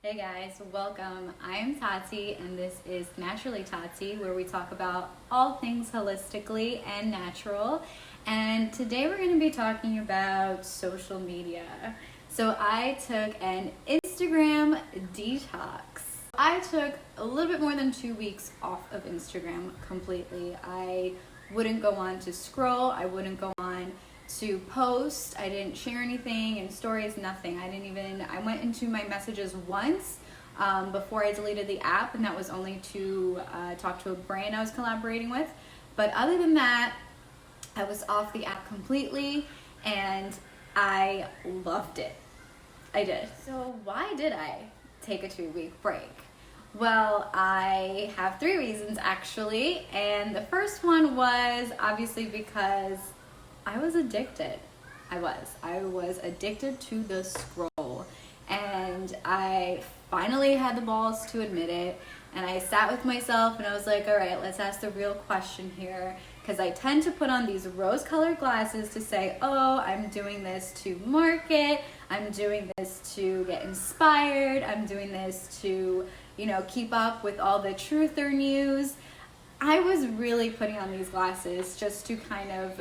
Hey guys, welcome. I'm Tati and this is Naturally Tati, where we talk about all things holistically and natural. And today we're going to be talking about social media. So I took an Instagram detox. I took a little bit more than 2 weeks off of Instagram completely. I wouldn't go on to scroll, I wouldn't go on to post. I didn't share anything in stories, nothing. I went into my messages once before I deleted the app, and that was only to talk to a brand I was collaborating with. But other than that, I was off the app completely, and I loved it. I did. So why did I take a 2-week break? Well, I have 3 reasons actually, and the first one was obviously because I was addicted. I was addicted to the scroll, and I finally had the balls to admit it. And I sat with myself and I was like, all right, let's ask the real question here, because I tend to put on these rose-colored glasses to say, oh, I'm doing this to market, I'm doing this to get inspired, I'm doing this to, keep up with all the truther news. I was really putting on these glasses just to kind of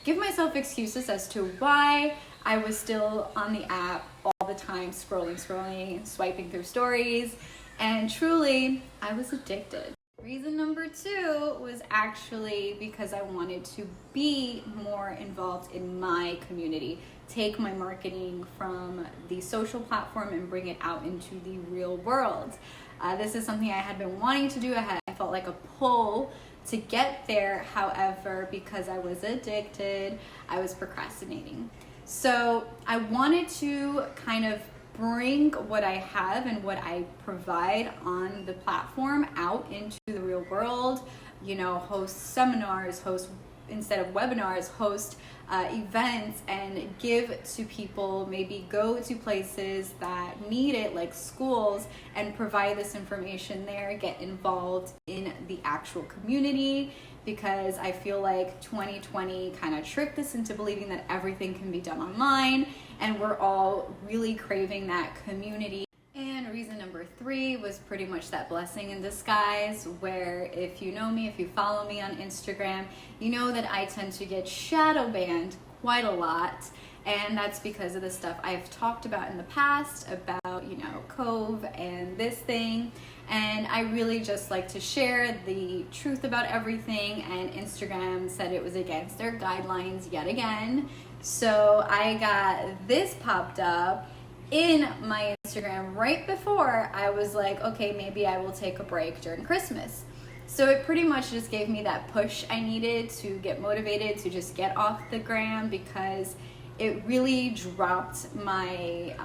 give myself excuses as to why I was still on the app all the time, scrolling, swiping through stories, and truly, I was addicted. Reason number 2 was actually because I wanted to be more involved in my community, take my marketing from the social platform and bring it out into the real world. This is something I had been wanting to do. I felt like a pull to get there. However, because I was addicted, I was procrastinating. So I wanted to kind of bring what I have and what I provide on the platform out into the real world, host seminars, instead of webinars, host events, and give to people, maybe go to places that need it, like schools, and provide this information there, get involved in the actual community, because I feel like 2020 kind of tricked us into believing that everything can be done online, and we're all really craving that community. And reason number 3 was pretty much that blessing in disguise, where if you know me, if you follow me on Instagram, you know that I tend to get shadow banned quite a lot. And that's because of the stuff I've talked about in the past about, Cove and this thing. And I really just like to share the truth about everything. And Instagram said it was against their guidelines yet again. So I got this popped up in my Instagram right before I was like, okay, maybe I will take a break during Christmas. So it pretty much just gave me that push I needed to get motivated to just get off the gram, because it really dropped my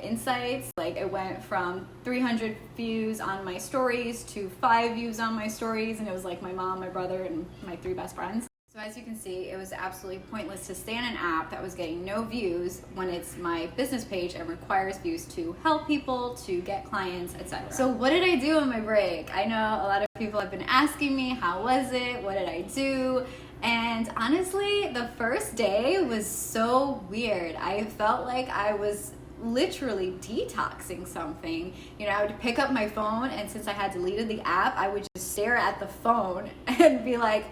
insights. Like, it went from 300 views on my stories to 5 views on my stories, and it was like my mom, my brother, and my 3 best friends. So as you can see, it was absolutely pointless to stay on an app that was getting no views when it's my business page and requires views to help people, to get clients, etc. So what did I do on my break? I know a lot of people have been asking me, how was it? What did I do? And honestly, the first day was so weird. I felt like I was literally detoxing something. I would pick up my phone, and since I had deleted the app, I would just stare at the phone and be like,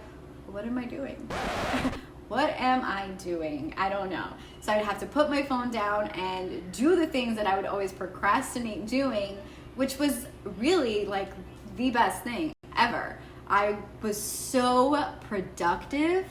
what am I doing? What am I doing? I don't know. So I'd have to put my phone down and do the things that I would always procrastinate doing, which was really like the best thing ever. I was so productive.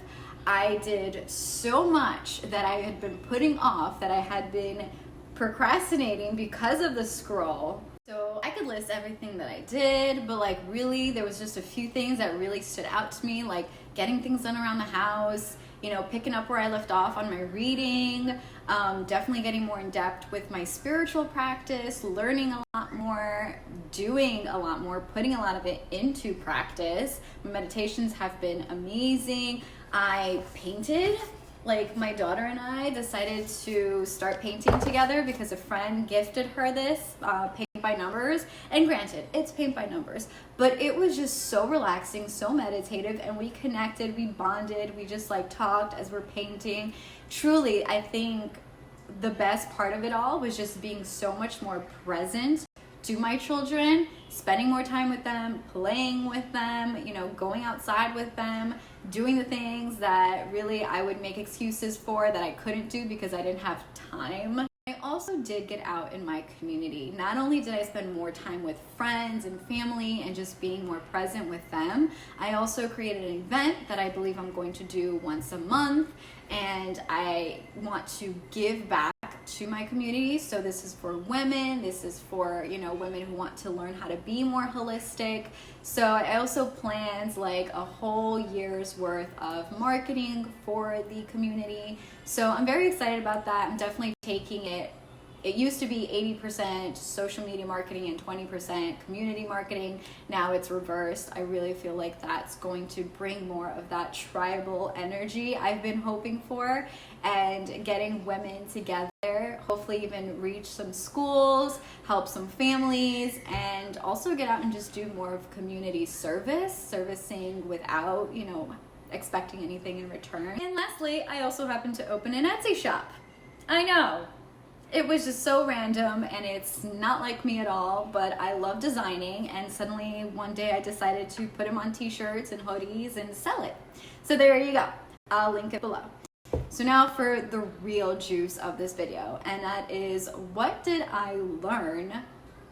I did so much that I had been putting off, that I had been procrastinating because of the scroll. So I could list everything that I did, but really there was just a few things that really stood out to me, like getting things done around the house, picking up where I left off on my reading, definitely getting more in depth with my spiritual practice, learning a lot more, doing a lot more, putting a lot of it into practice. My meditations have been amazing. I painted. My daughter and I decided to start painting together because a friend gifted her this paint by numbers. And granted, it's paint by numbers, but it was just so relaxing, so meditative, and we connected, we bonded, we just talked as we're painting. Truly, I think the best part of it all was just being so much more present to my children, spending more time with them, playing with them, going outside with them, doing the things that really I would make excuses for that I couldn't do because I didn't have time. I also did get out in my community. Not only did I spend more time with friends and family and just being more present with them, I also created an event that I believe I'm going to do once a month, and I want to give back to my community. So this is for women, this is for women who want to learn how to be more holistic. So I also planned like a whole year's worth of marketing for the community. So I'm very excited about that. I'm definitely taking it. It used to be 80% social media marketing and 20% community marketing. Now it's reversed. I really feel like that's going to bring more of that tribal energy I've been hoping for, and getting women together, hopefully even reach some schools, help some families, and also get out and just do more of community servicing without, expecting anything in return. And lastly, I also happen to open an Etsy shop. I know. It was just so random and it's not like me at all, but I love designing, and suddenly one day I decided to put them on t-shirts and hoodies and sell it. So there you go. I'll link it below. So now for the real juice of this video, and that is, what did I learn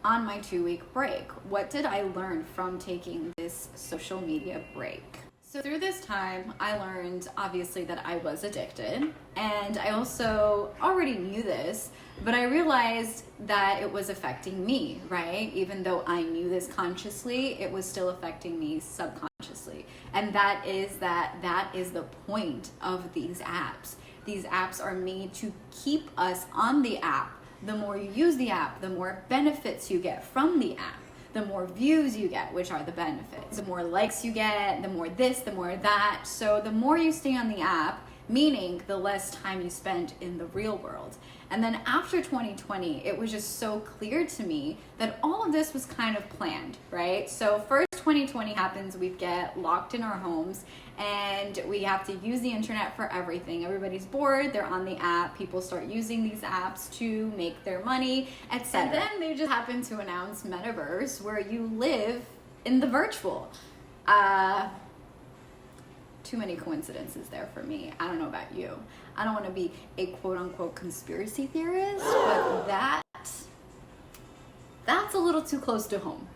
on my 2-week break? What did I learn from taking this social media break? So through this time, I learned obviously that I was addicted, and I also already knew this, but I realized that it was affecting me, right? Even though I knew this consciously, it was still affecting me subconsciously. And that is the point of these apps. These apps are made to keep us on the app. The more you use the app, the more benefits you get from the app. The more views you get, which are the benefits. The more likes you get, the more this, the more that. So the more you stay on the app, meaning the less time you spend in the real world. And then after 2020, it was just so clear to me that all of this was kind of planned, right? So first 2020 happens, we get locked in our homes and we have to use the internet for everything. Everybody's bored, they're on the app, people start using these apps to make their money, etc. And then they just happen to announce Metaverse, where you live in the virtual. Too many coincidences there for me. I don't know about you. I don't want to be a quote-unquote conspiracy theorist, but that's a little too close to home.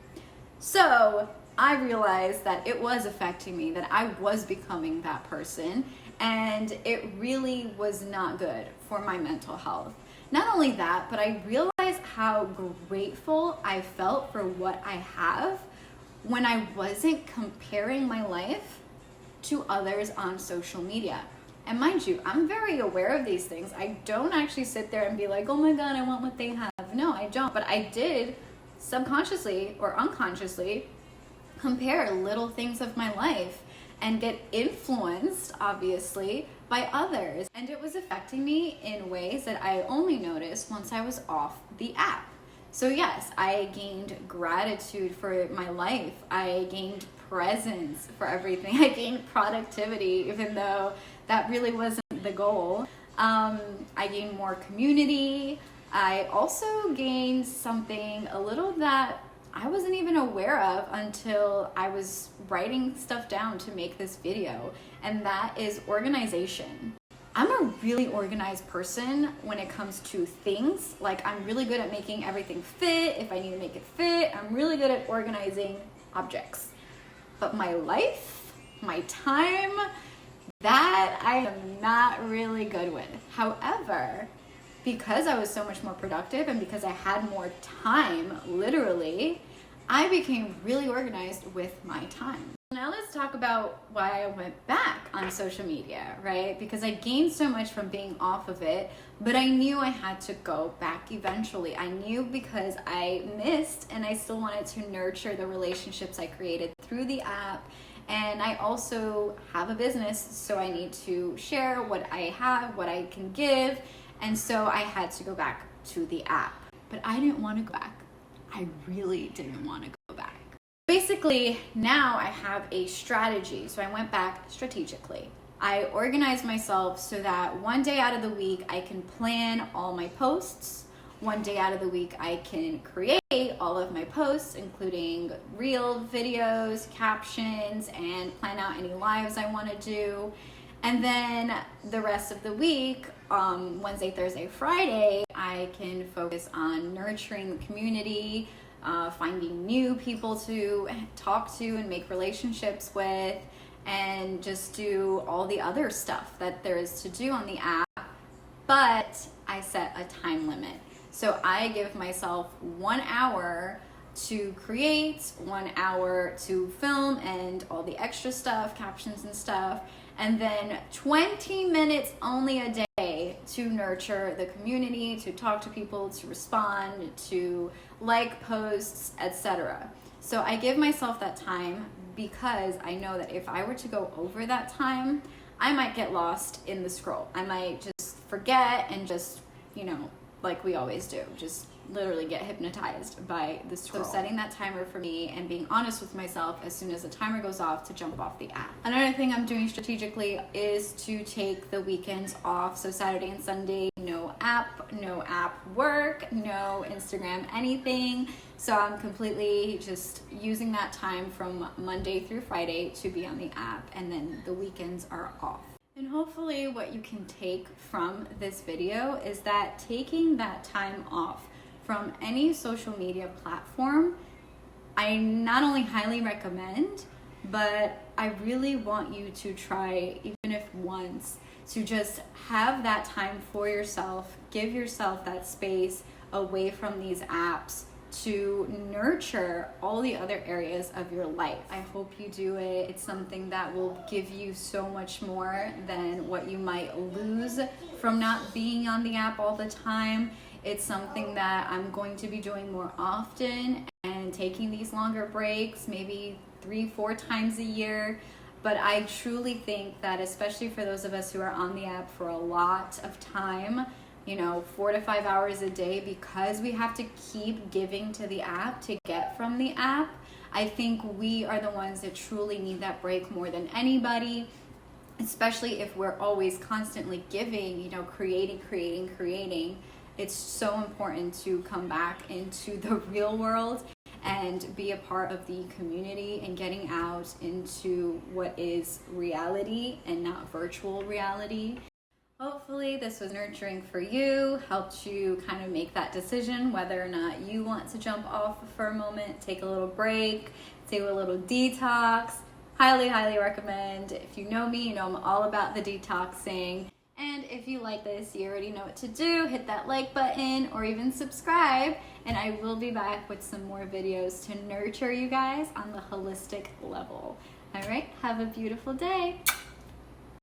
So I realized that it was affecting me, that I was becoming that person, and it really was not good for my mental health. Not only that, but I realized how grateful I felt for what I have when I wasn't comparing my life to others on social media. And mind you, I'm very aware of these things. I don't actually sit there and be like, oh my God, I want what they have. No, I don't. But I did subconsciously or unconsciously compare little things of my life and get influenced, obviously, by others. And it was affecting me in ways that I only noticed once I was off the app. So yes, I gained gratitude for my life. I gained presence for everything. I gained productivity, even though that really wasn't the goal. I gained more community. I also gained something a little that I wasn't even aware of until I was writing stuff down to make this video, and that is organization. I'm a really organized person when it comes to things. Like, I'm really good at making everything fit. If I need to make it fit, I'm really good at organizing objects. But my life, my time, that I am not really good with. However, because I was so much more productive and because I had more time, literally, I became really organized with my time. Now let's talk about why I went back on social media, right? Because I gained so much from being off of it, but I knew I had to go back eventually. I knew because I missed, and I still wanted to nurture the relationships I created through the app. And I also have a business, so I need to share what I have, what I can give. And so I had to go back to the app. But I didn't want to go back. I really didn't want to go back. Basically, now I have a strategy. So I went back strategically. I organized myself so that one day out of the week, I can plan all my posts. one day out of the week I can create all of my posts, including reel videos, captions, and plan out any lives I want to do. And then the rest of the week, Wednesday, Thursday, Friday, I can focus on nurturing the community, finding new people to talk to and make relationships with, and just do all the other stuff that there is to do on the app. But I set a time limit. So I give myself 1 hour to create, 1 hour to film and all the extra stuff, captions and stuff, and then 20 minutes only a day to nurture the community, to talk to people, to respond, to like posts, etc. So I give myself that time because I know that if I were to go over that time, I might get lost in the scroll. I might just forget and just, like we always do, just literally get hypnotized by the scroll. So setting that timer for me and being honest with myself as soon as the timer goes off to jump off the app. Another thing I'm doing strategically is to take the weekends off. So Saturday and Sunday, no app work, no Instagram, anything. So I'm completely just using that time from Monday through Friday to be on the app, and then the weekends are off. And hopefully what you can take from this video is that taking that time off from any social media platform, I not only highly recommend, but I really want you to try, even if once, to just have that time for yourself, give yourself that space away from these apps to nurture all the other areas of your life. I hope you do it. It's something that will give you so much more than what you might lose from not being on the app all the time. It's something that I'm going to be doing more often and taking these longer breaks, maybe 3-4 times a year. But I truly think that, especially for those of us who are on the app for a lot of time, 4 to 5 hours a day, because we have to keep giving to the app to get from the app, I think we are the ones that truly need that break more than anybody, especially if we're always constantly giving, creating. It's so important to come back into the real world and be a part of the community and getting out into what is reality and not virtual reality. Hopefully this was nurturing for you, helped you kind of make that decision whether or not you want to jump off for a moment, take a little break, take a little detox. Highly, highly recommend. If you know me, you know I'm all about the detoxing. And if you like this, you already know what to do. Hit that like button or even subscribe, and I will be back with some more videos to nurture you guys on the holistic level. All right, have a beautiful day.